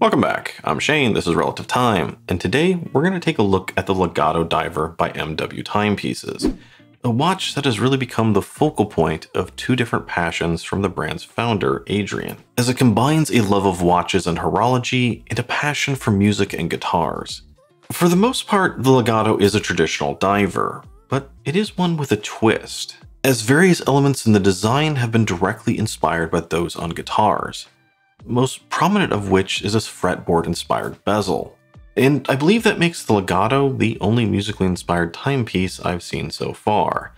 Welcome back, I'm Shane, this is Relative Time, and today we're going to take a look at the LEGATODIVER by MW Timepieces, a watch that has really become the focal point of two different passions from the brand's founder, Adrian, as it combines a love of watches and horology and a passion for music and guitars. For the most part, the Legato is a traditional diver, but it is one with a twist, as various elements in the design have been directly inspired by those on guitars. Most prominent of which is this fretboard-inspired bezel. And I believe that makes the Legato the only musically inspired timepiece I've seen so far.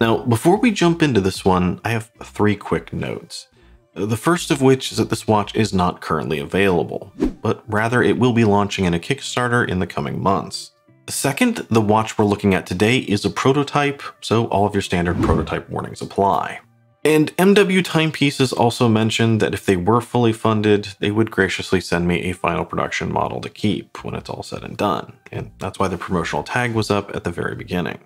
Now, before we jump into this one, I have 3 quick notes. The first of which is that this watch is not currently available, but rather it will be launching in a Kickstarter in the coming months. Second, the watch we're looking at today is a prototype, so all of your standard prototype warnings apply. And MW Timepieces also mentioned that if they were fully funded, they would graciously send me a final production model to keep when it's all said and done, and that's why the promotional tag was up at the very beginning.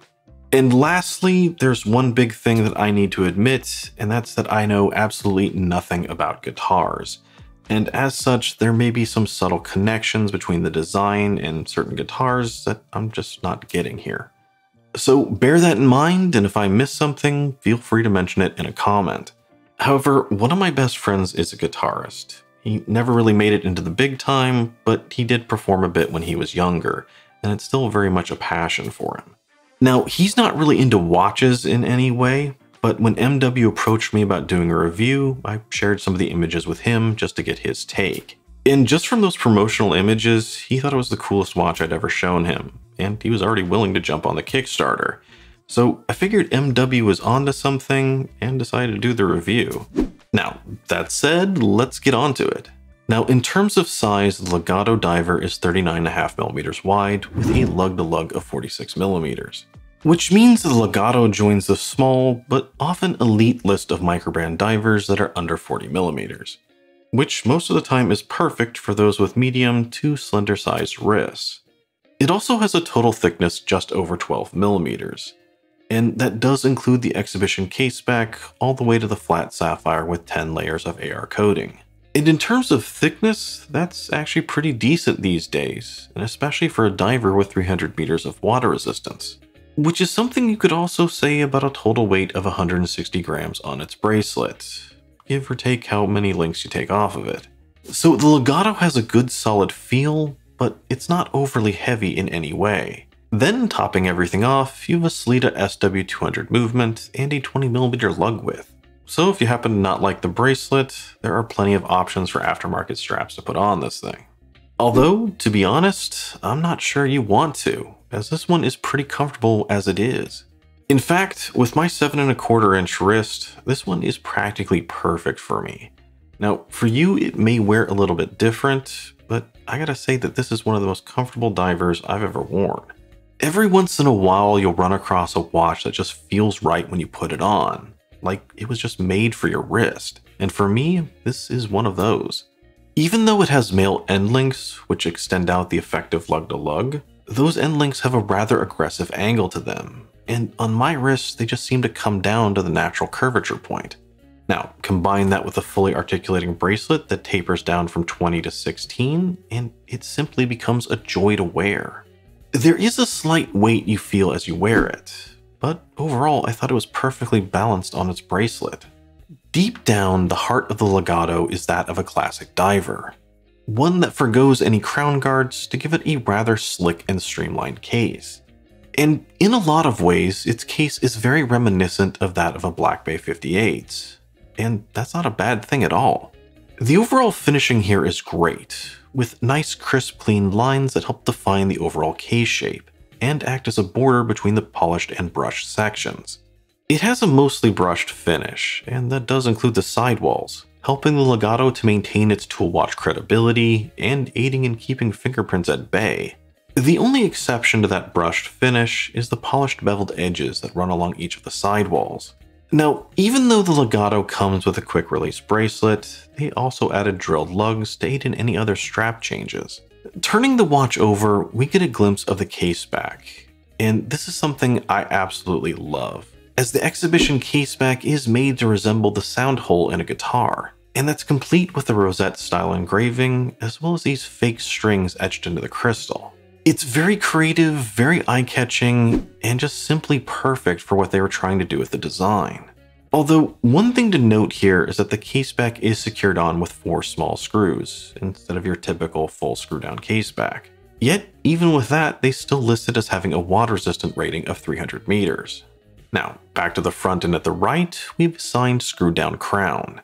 And lastly, there's one big thing that I need to admit, and that's that I know absolutely nothing about guitars. And as such, there may be some subtle connections between the design and certain guitars that I'm just not getting here. So bear that in mind, and if I miss something, feel free to mention it in a comment. However, one of my best friends is a guitarist. He never really made it into the big time, but he did perform a bit when he was younger, and it's still very much a passion for him. Now, he's not really into watches in any way, but when MW approached me about doing a review, I shared some of the images with him just to get his take. And just from those promotional images, he thought it was the coolest watch I'd ever shown him, and he was already willing to jump on the Kickstarter. So I figured MW was onto something and decided to do the review. Now, that said, let's get onto it. Now, in terms of size, the LEGATODIVER is 39.5mm wide with a lug-to-lug of 46mm. Which means the Legato joins the small, but often elite list of microbrand divers that are under 40mm. Which most of the time is perfect for those with medium to slender sized wrists. It also has a total thickness just over 12mm, and that does include the exhibition caseback all the way to the flat sapphire with 10 layers of AR coating. And in terms of thickness, that's actually pretty decent these days, and especially for a diver with 300 meters of water resistance. Which is something you could also say about a total weight of 160 grams on its bracelet, give or take how many links you take off of it. So the Legato has a good solid feel, but it's not overly heavy in any way. Then topping everything off, you have a Sellita SW200 movement and a 20mm lug width. So if you happen to not like the bracelet, there are plenty of options for aftermarket straps to put on this thing. Although, to be honest, I'm not sure you want to, as this one is pretty comfortable as it is. In fact, with my 7¼ wrist, this one is practically perfect for me. Now, for you, it may wear a little bit different, but I gotta say that this is one of the most comfortable divers I've ever worn. Every once in a while, you'll run across a watch that just feels right when you put it on, like it was just made for your wrist. And for me, this is one of those. Even though it has male end links, which extend out the effective lug-to-lug, those end links have a rather aggressive angle to them. And on my wrists, they just seem to come down to the natural curvature point. Now, combine that with a fully articulating bracelet that tapers down from 20 to 16, and it simply becomes a joy to wear. There is a slight weight you feel as you wear it, but overall I thought it was perfectly balanced on its bracelet. Deep down, the heart of the Legato is that of a classic diver. One that forgoes any crown guards to give it a rather slick and streamlined case. And in a lot of ways, its case is very reminiscent of that of a Black Bay 58. And that's not a bad thing at all. The overall finishing here is great, with nice crisp clean lines that help define the overall case shape, and act as a border between the polished and brushed sections. It has a mostly brushed finish, and that does include the sidewalls, helping the Legato to maintain its tool watch credibility and aiding in keeping fingerprints at bay. The only exception to that brushed finish is the polished beveled edges that run along each of the sidewalls. Now, even though the Legato comes with a quick release bracelet, they also added drilled lugs to aid in any other strap changes. Turning the watch over, we get a glimpse of the case back, and this is something I absolutely love, as the exhibition case back is made to resemble the sound hole in a guitar. and that's complete with the rosette style engraving, as well as these fake strings etched into the crystal. It's very creative, very eye-catching, and just simply perfect for what they were trying to do with the design. Although, one thing to note here is that the caseback is secured on with 4 small screws, instead of your typical full screw-down caseback. Yet, even with that, they still listed as having a water-resistant rating of 300 meters. Now, back to the front and at the right, we've assigned screw-down crown.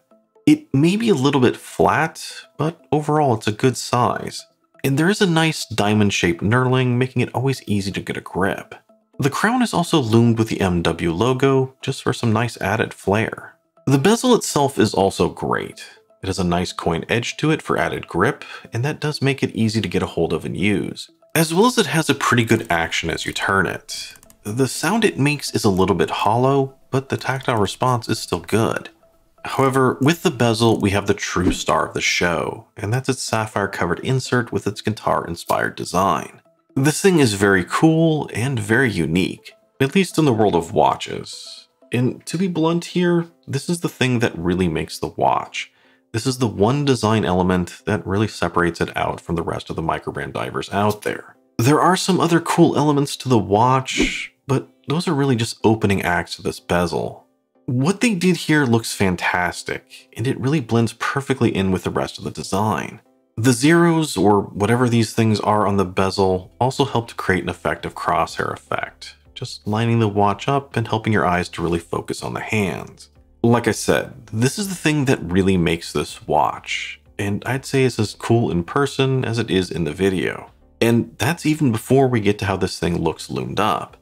It may be a little bit flat, but overall it's a good size. And there is a nice diamond-shaped knurling, making it always easy to get a grip. The crown is also loomed with the MW logo, just for some nice added flair. The bezel itself is also great. It has a nice coin edge to it for added grip, and that does make it easy to get a hold of and use. As well as it has a pretty good action as you turn it. The sound it makes is a little bit hollow, but the tactile response is still good. However, with the bezel, we have the true star of the show, and that's its sapphire-covered insert with its guitar-inspired design. This thing is very cool and very unique, at least in the world of watches. And to be blunt here, this is the thing that really makes the watch. This is the one design element that really separates it out from the rest of the microbrand divers out there. There are some other cool elements to the watch, but those are really just opening acts to this bezel. What they did here looks fantastic, and it really blends perfectly in with the rest of the design. The zeros, or whatever these things are on the bezel, also help to create an effective crosshair effect, just lining the watch up and helping your eyes to really focus on the hands. Like I said, this is the thing that really makes this watch, and I'd say it's as cool in person as it is in the video. And that's even before we get to how this thing looks loomed up.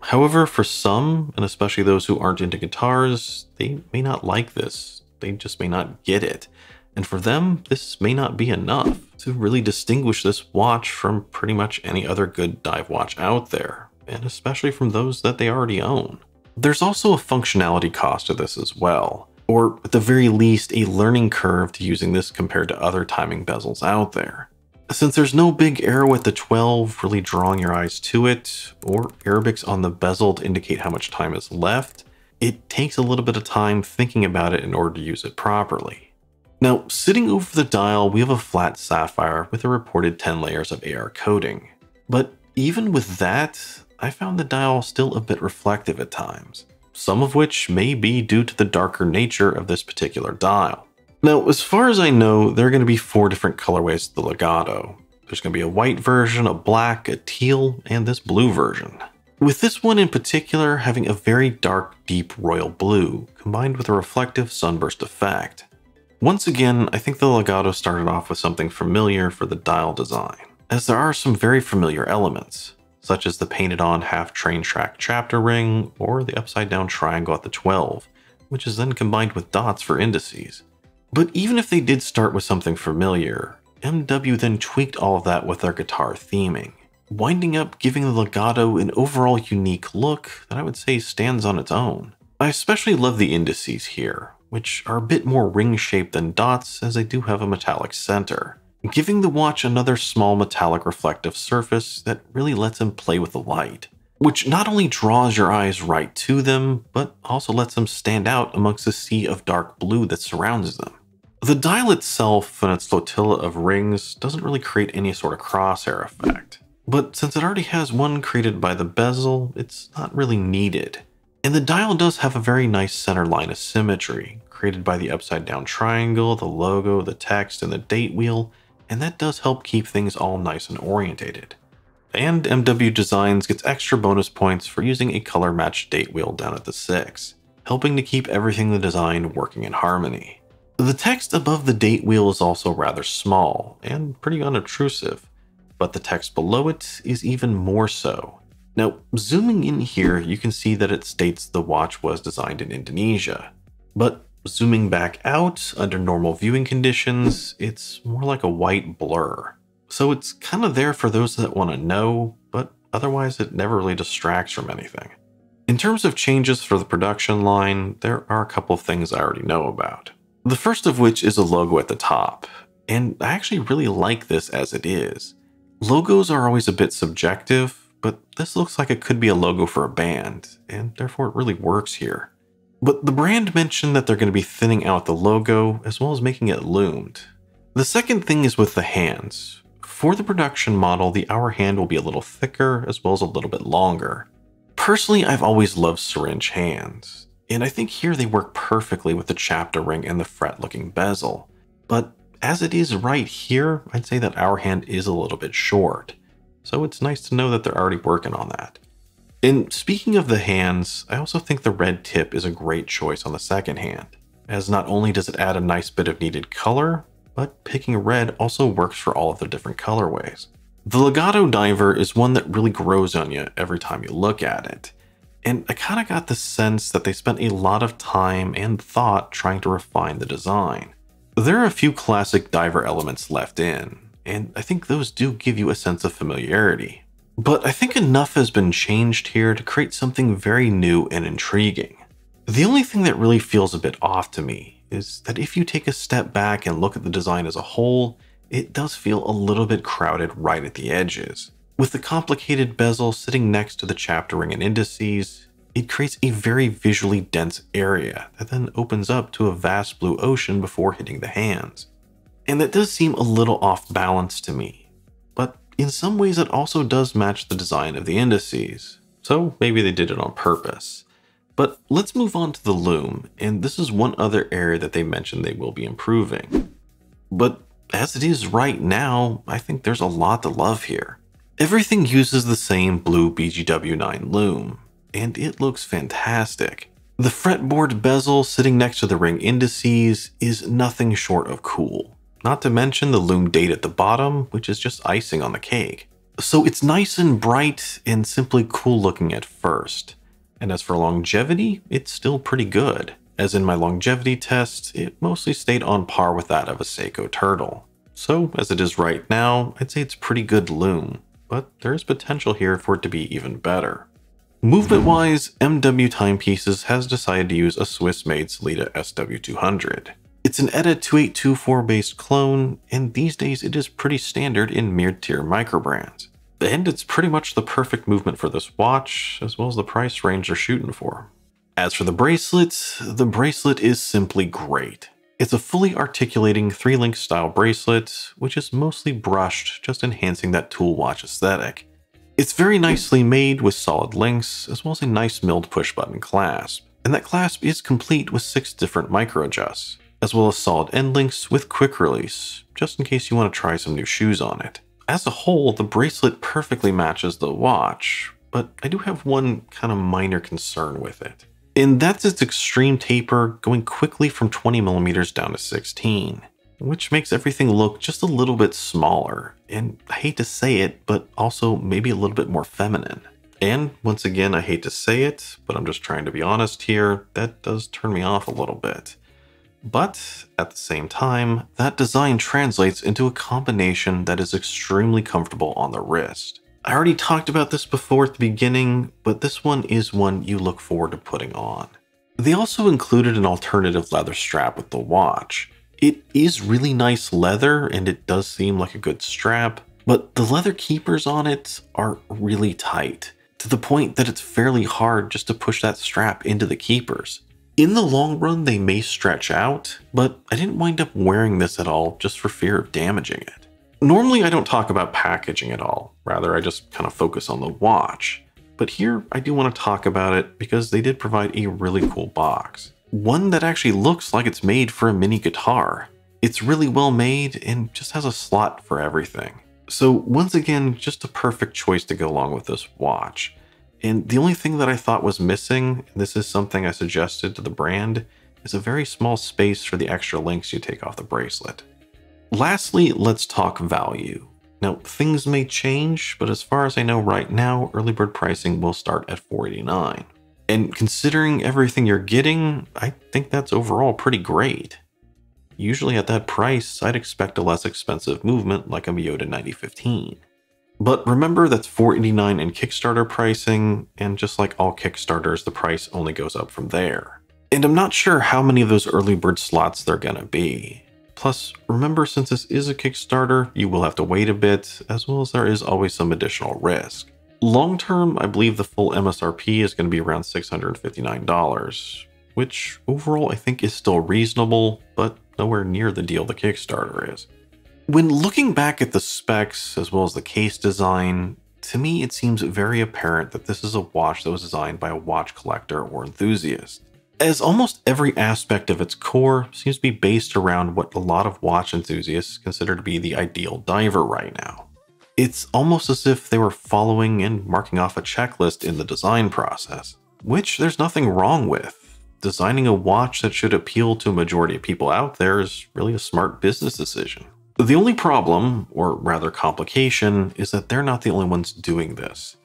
However, for some, and especially those who aren't into guitars, they may not like this. They just may not get it. And for them, this may not be enough to really distinguish this watch from pretty much any other good dive watch out there, and especially from those that they already own. There's also a functionality cost to this as well, or at the very least a learning curve to using this compared to other timing bezels out there. Since there's no big arrow at the 12 really drawing your eyes to it, or Arabics on the bezel to indicate how much time is left, it takes a little bit of time thinking about it in order to use it properly. Now, sitting over the dial, we have a flat sapphire with a reported 10 layers of AR coating. But even with that, I found the dial still a bit reflective at times, some of which may be due to the darker nature of this particular dial. Now, as far as I know, there are going to be 4 different colorways to the Legato. There's going to be a white version, a black, a teal, and this blue version. With this one in particular having a very dark, deep royal blue, combined with a reflective sunburst effect. Once again, I think the Legato started off with something familiar for the dial design, as there are some very familiar elements, such as the painted on half train track chapter ring, or the upside down triangle at the 12, which is then combined with dots for indices. But even if they did start with something familiar, MW then tweaked all of that with their guitar theming, winding up giving the Legato an overall unique look that I would say stands on its own. I especially love the indices here, which are a bit more ring-shaped than dots as they do have a metallic center, giving the watch another small metallic reflective surface that really lets them play with the light, which not only draws your eyes right to them, but also lets them stand out amongst the sea of dark blue that surrounds them. The dial itself and its flotilla of rings doesn't really create any sort of crosshair effect, but since it already has one created by the bezel, it's not really needed. And the dial does have a very nice center line of symmetry, created by the upside down triangle, the logo, the text, and the date wheel, and that does help keep things all nice and orientated. And MW Designs gets extra bonus points for using a color matched date wheel down at the 6, helping to keep everything in the design working in harmony. The text above the date wheel is also rather small and pretty unobtrusive, but the text below it is even more so. Now, zooming in here, you can see that it states the watch was designed in Indonesia, but zooming back out under normal viewing conditions, it's more like a white blur. So it's kind of there for those that want to know, but otherwise it never really distracts from anything. In terms of changes for the production line, there are a couple of things I already know about. The first of which is a logo at the top, and I actually really like this as it is. Logos are always a bit subjective, but this looks like it could be a logo for a band, and therefore it really works here. But the brand mentioned that they're going to be thinning out the logo as well as making it loomed. The second thing is with the hands. For the production model, the hour hand will be a little thicker as well as a little bit longer. Personally, I've always loved syringe hands, and I think here they work perfectly with the chapter ring and the fret-looking bezel. But as it is right here, I'd say that hour hand is a little bit short, so it's nice to know that they're already working on that. And speaking of the hands, I also think the red tip is a great choice on the second hand, as not only does it add a nice bit of needed color, but picking red also works for all of the different colorways. The Legato Diver is one that really grows on you every time you look at it, and I kind of got the sense that they spent a lot of time and thought trying to refine the design. There are a few classic diver elements left in, and I think those do give you a sense of familiarity. But I think enough has been changed here to create something very new and intriguing. The only thing that really feels a bit off to me is that if you take a step back and look at the design as a whole, it does feel a little bit crowded right at the edges. With the complicated bezel sitting next to the chapter ring and indices, it creates a very visually dense area that then opens up to a vast blue ocean before hitting the hands. And that does seem a little off balance to me, but in some ways it also does match the design of the indices, so maybe they did it on purpose. But let's move on to the loom, and this is one other area that they mentioned they will be improving. But as it is right now, I think there's a lot to love here. Everything uses the same blue BGW9 loom, and it looks fantastic. The fretboard bezel sitting next to the ring indices is nothing short of cool. Not to mention the loom date at the bottom, which is just icing on the cake. So it's nice and bright and simply cool looking at first. And as for longevity, it's still pretty good. As in my longevity tests, it mostly stayed on par with that of a Seiko turtle. So as it is right now, I'd say it's pretty good loom, but there's potential here for it to be even better. Movement-wise, MW Timepieces has decided to use a Swiss-made Sellita SW200. It's an ETA 2824 based clone, and these days it is pretty standard in mid-tier microbrands. And it's pretty much the perfect movement for this watch, as well as the price range they're shooting for. As for the bracelet is simply great. It's a fully articulating 3-link style bracelet, which is mostly brushed, just enhancing that tool watch aesthetic. It's very nicely made with solid links, as well as a nice milled push button clasp. And that clasp is complete with 6 different micro adjusts, as well as solid end links with quick release, just in case you want to try some new shoes on it. As a whole, the bracelet perfectly matches the watch, but I do have one kind of minor concern with it. And that's its extreme taper going quickly from 20mm down to 16, which makes everything look just a little bit smaller, and I hate to say it, but also maybe a little bit more feminine. And once again, I hate to say it, but I'm just trying to be honest here, that does turn me off a little bit. But at the same time, that design translates into a combination that is extremely comfortable on the wrist. I already talked about this before at the beginning, but this one is one you look forward to putting on. They also included an alternative leather strap with the watch. It is really nice leather and it does seem like a good strap, but the leather keepers on it are really tight, to the point that it's fairly hard just to push that strap into the keepers. In the long run, they may stretch out, but I didn't wind up wearing this at all just for fear of damaging it. Normally, I don't talk about packaging at all. Rather, I just kind of focus on the watch. But here, I do want to talk about it because they did provide a really cool box. One that actually looks like it's made for a mini guitar. It's really well made and just has a slot for everything. So once again, just a perfect choice to go along with this watch. And the only thing that I thought was missing, and this is something I suggested to the brand, is a very small space for the extra links you take off the bracelet. Lastly, let's talk value. Now, things may change, but as far as I know right now, early bird pricing will start at $489. And considering everything you're getting, I think that's overall pretty great. Usually at that price, I'd expect a less expensive movement like a Miyota 9015. But remember, that's $489 in Kickstarter pricing, and just like all Kickstarters, the price only goes up from there. And I'm not sure how many of those early bird slots there are gonna be. Plus, remember, since this is a Kickstarter, you will have to wait a bit, as well as there is always some additional risk. Long term, I believe the full MSRP is going to be around $659. which overall I think is still reasonable, but nowhere near the deal the Kickstarter is. When looking back at the specs as well as the case design, to me it seems very apparent that this is a watch that was designed by a watch collector or enthusiast, as almost every aspect of its core seems to be based around what a lot of watch enthusiasts consider to be the ideal diver right now. It's almost as if they were following and marking off a checklist in the design process, which there's nothing wrong with. Designing a watch that should appeal to a majority of people out there is really a smart business decision. The only problem, or rather complication, is that they're not the only ones doing this.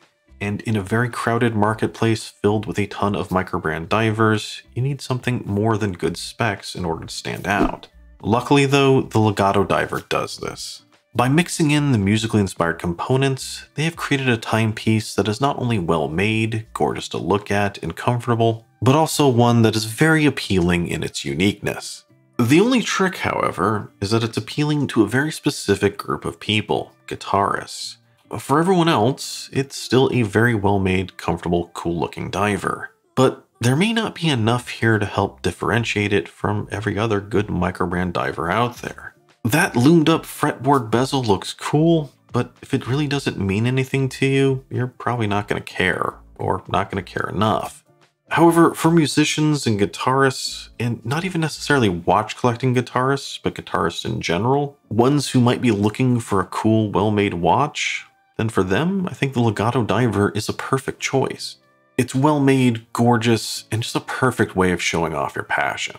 And in a very crowded marketplace filled with a ton of microbrand divers, you need something more than good specs in order to stand out. Luckily though, the Legato diver does this. By mixing in the musically inspired components, they have created a timepiece that is not only well made, gorgeous to look at, and comfortable, but also one that is very appealing in its uniqueness. The only trick, however, is that it's appealing to a very specific group of people, guitarists. For everyone else, it's still a very well-made, comfortable, cool-looking diver. But there may not be enough here to help differentiate it from every other good microbrand diver out there. That loomed-up fretboard bezel looks cool, but if it really doesn't mean anything to you, you're probably not going to care, or not going to care enough. However, for musicians and guitarists, and not even necessarily watch collecting guitarists, but guitarists in general, ones who might be looking for a cool, well-made watch, then for them, I think the Legato Diver is a perfect choice. It's well-made, gorgeous, and just a perfect way of showing off your passion.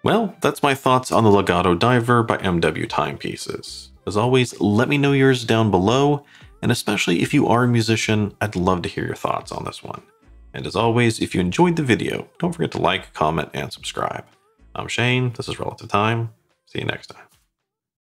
Well, that's my thoughts on the Legato Diver by MW Timepieces. As always, let me know yours down below, and especially if you are a musician, I'd love to hear your thoughts on this one. And as always, if you enjoyed the video, don't forget to like, comment, and subscribe. I'm Shane, this is Relative Time. See you next time.